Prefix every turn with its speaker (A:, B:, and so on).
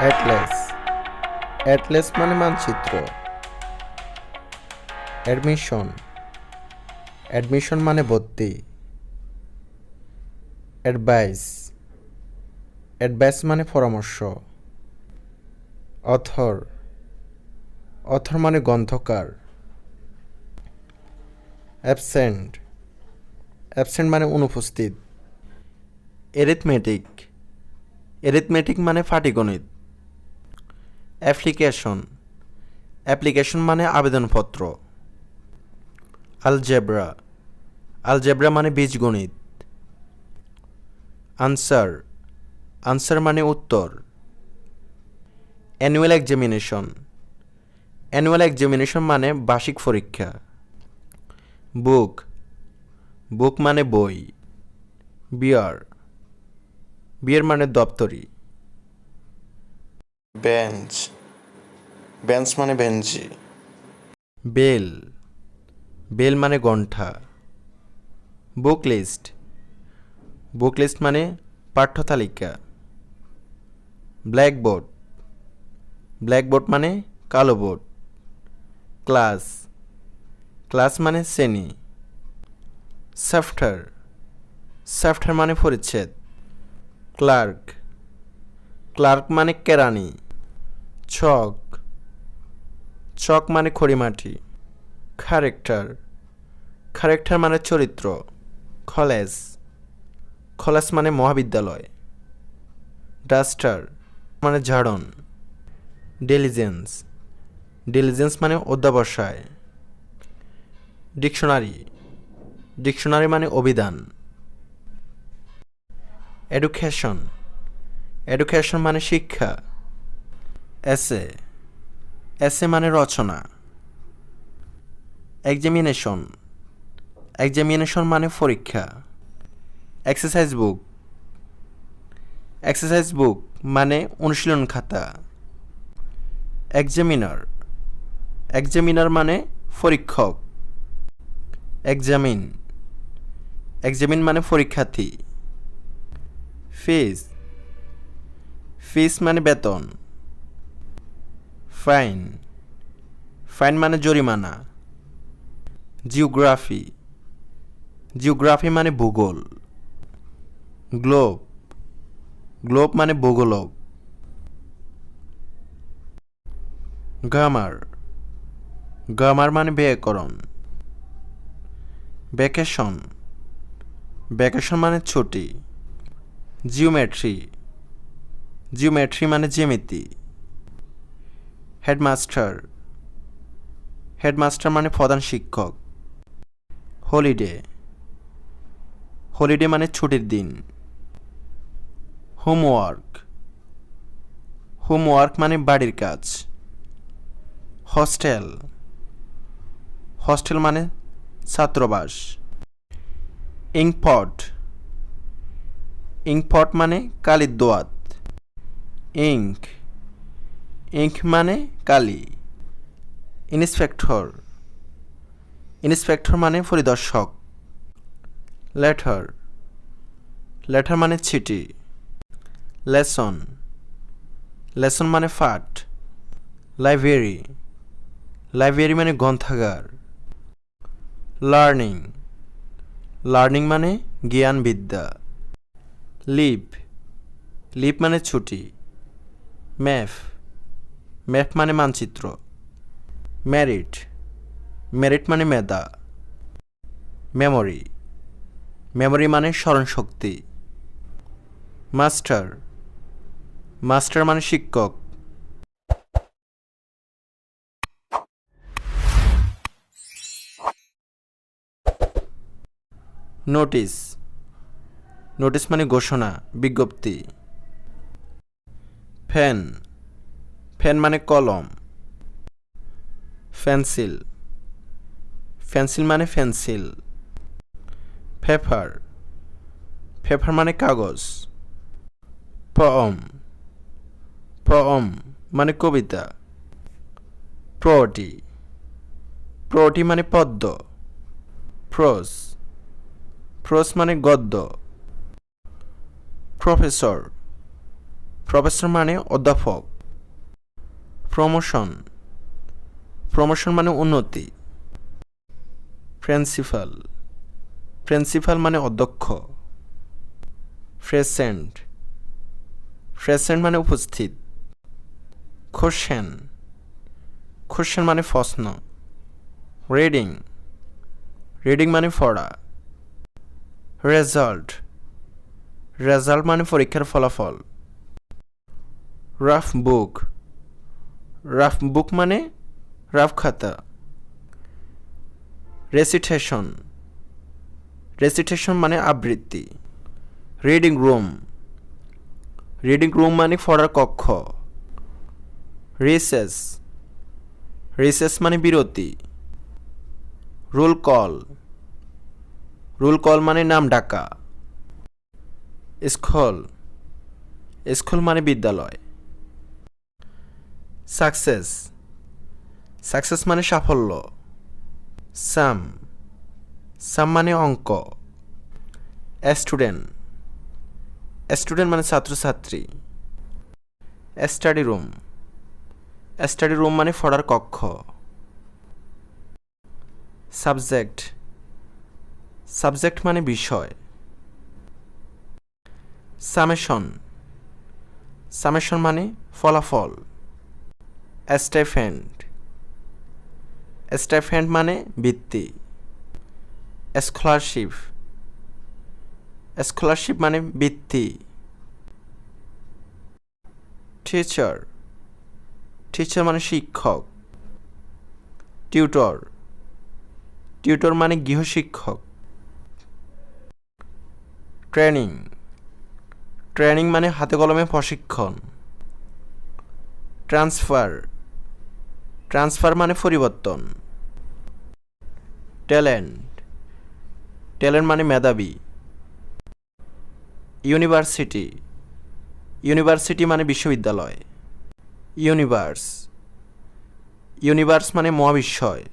A: Atlas Atlas মানে মানচিত্র। Admission admission মানে ভর্তি। অ্যাডভাইস অ্যাডভাইস মানে পরামর্শ। অথর অথর মানে গ্রন্থকার। অ্যাবসেন্ট অ্যাবসেন্ট মানে অনুপস্থিত। এরিথমেটিক এরিথমেটিক মানে পাটিগণিত। অ্যাপ্লিকেশন অ্যাপ্লিকেশন মানে আবেদনপত্র। আলজেব্রা আলজেব্রা মানে বীজগণিত। আনসার আনসার মানে উত্তর। অ্যানুয়াল এক্সামিনেশন অ্যানুয়াল এক্সামিনেশন মানে বার্ষিক পরীক্ষা। বুক বুক মানে বই। বিয়ার বিয়ার মানে দপ্তরি।
B: বেঞ্চ বেঞ্চ মানে বেঞ্চি।
A: বেল বেল মানে ঘণ্টা। বুক লিস্ট বুক লিস্ট মানে পাঠ্যতালিকা। ব্ল্যাকবোর্ড ব্ল্যাকবোর্ড মানে কালো বোর্ড। ক্লাস ক্লাস মানে শ্রেণী। সফটওয়্যার সফটওয়্যার মানে পরিচ্ছেদ। ক্লার্ক ক্লার্ক মানে কেরানি। ছক ছক মানে খড়িমাটি। ক্যারেক্টার ক্যারেক্টার মানে চরিত্র। কলেজ কলেজ মানে মহাবিদ্যালয়। ডাস্টার মানে ঝাড়ন। ডিলিজেন্স ডিলিজেন্স মানে অধ্যাবসায়। ডিকশনারি ডিকশনারি মানে অভিধান। এডুকেশন এডুকেশন মানে শিক্ষা। এসে এসে মানে রচনা। এক্সামিনেশন এক্সামিনেশন মানে পরীক্ষা। এক্সারসাইজ বুক এক্সারসাইজ বুক মানে অনুশীলন খাতা। এক্সামিনার এক্সামিনার মানে পরীক্ষক। এক্সামিন এক্সামিন মানে পরীক্ষার্থী। ফিস ফিস মানে বেতন। ফাইন ফাইন মানে জরিমানা। জিওগ্রাফি জিওগ্রাফি মানে ভূগোল। গ্লোব গ্লোব মানে ভূগোলক। গ্রামার গ্রামার মানে ব্যাকরণ। ভ্যাকেশন ভ্যাকেশন মানে ছুটি। জিওমেট্রি জিওমেট্রি মানে জ্যামিতি। হেডমাস্টার হেডমাস্টার মানে প্রধান শিক্ষক। হলিডে হলিডে মানে ছুটির দিন। হোমওয়ার্ক হোমওয়ার্ক মানে বাড়ির কাজ। হস্টেল হস্টেল মানে ছাত্রবাস। ইঙ্কপট ইঙ্কপট মানে কালির দোয়াত। ইঙ্ক ইঙ্ক মানে কালি। ইন্সপেক্টর ইন্সপেক্টর মানে পরিদর্শক। লেটার লেটার মানে চিঠি। লেসন লেসন মানে পাঠ। লাইব্রেরি লাইব্রেরি মানে গ্রন্থাগার। লার্নিং লার্নিং মানে জ্ঞান বিদ্যা। লিভ লিভ মানে ছুটি। ম্যাপ ম্যাপ মানে মানচিত্র। মেরিট মেরিট মানে মেধা। মেমোরি মেমোরি মানে স্মরণশক্তি। মাস্টার মাস্টার মানে শিক্ষক। নোটিশ নোটিশ মানে ঘোষণা বিজ্ঞপ্তি। ফ্যান ফ্যান মানে কলম। পেন্সিল পেন্সিল মানে পেন্সিল। পেপার পেপার মানে কাগজ। পম পম মানে কবিতা। প্রোটি প্রোটি মানে পদ্য। প্রোস প্রোস মানে গদ্য। প্রফেসর প্রফেসর মানে অধ্যাপক। প্রমোশন, প্রমোশন মানে উন্নতি। প্রিন্সিপাল, প্রিন্সিপাল মানে অধ্যক্ষ। প্রেজেন্ট, প্রেজেন্ট মানে উপস্থিত। কোশ্চেন, কোশ্চেন মানে প্রশ্ন। রিডিং, রিডিং মানে পড়া। রেজাল্ট, রেজাল্ট মানে পরীক্ষার ফলাফল। রাফ বুক, রাফ বুক মানে রাফ খাতা। রেসিটেশন, রেসিটেশন মানে আবৃত্তি। রিডিং রুম, রিডিং রুম মানে পড়ার কক্ষ। রিসেস, রিসেস মানে বিরতি। রোল কল, রোল কল মানে নাম ডাকা। স্কুল, স্কুল মানে বিদ্যালয়। সাকসেস, সাকসেস মানে সাফল্য। সাম, সাম মানে অঙ্ক। স্টুডেন্ট, স্টুডেন্ট মানে ছাত্রছাত্রী। স্টাডি রুম, স্টাডি রুম মানে পড়ার কক্ষ। সাবজেক্ট, সাবজেক্ট মানে বিষয়। সামেশন, সামেশন মানে ফলাফল। স্টাইপেন্ড, স্টাইপেন্ড মানে বৃত্তি। স্কলারশিপ, স্কলারশিপ মানে বৃত্তি। টিচার, টিচার মানে শিক্ষক। টিউটর, টিউটর মানে গৃহশিক্ষক। ট্রেনিং, ট্রেনিং মানে হাতে কলমে প্রশিক্ষণ। ট্রান্সফার, ট্রান্সফার মানে পরিবর্তন। ট্যালেন্ট, ট্যালেন্ট মানে মেধাবী। ইউনিভার্সিটি, ইউনিভার্সিটি মানে বিশ্ববিদ্যালয়। ইউনিভার্স, ইউনিভার্স মানে মহাবিশ্বয়।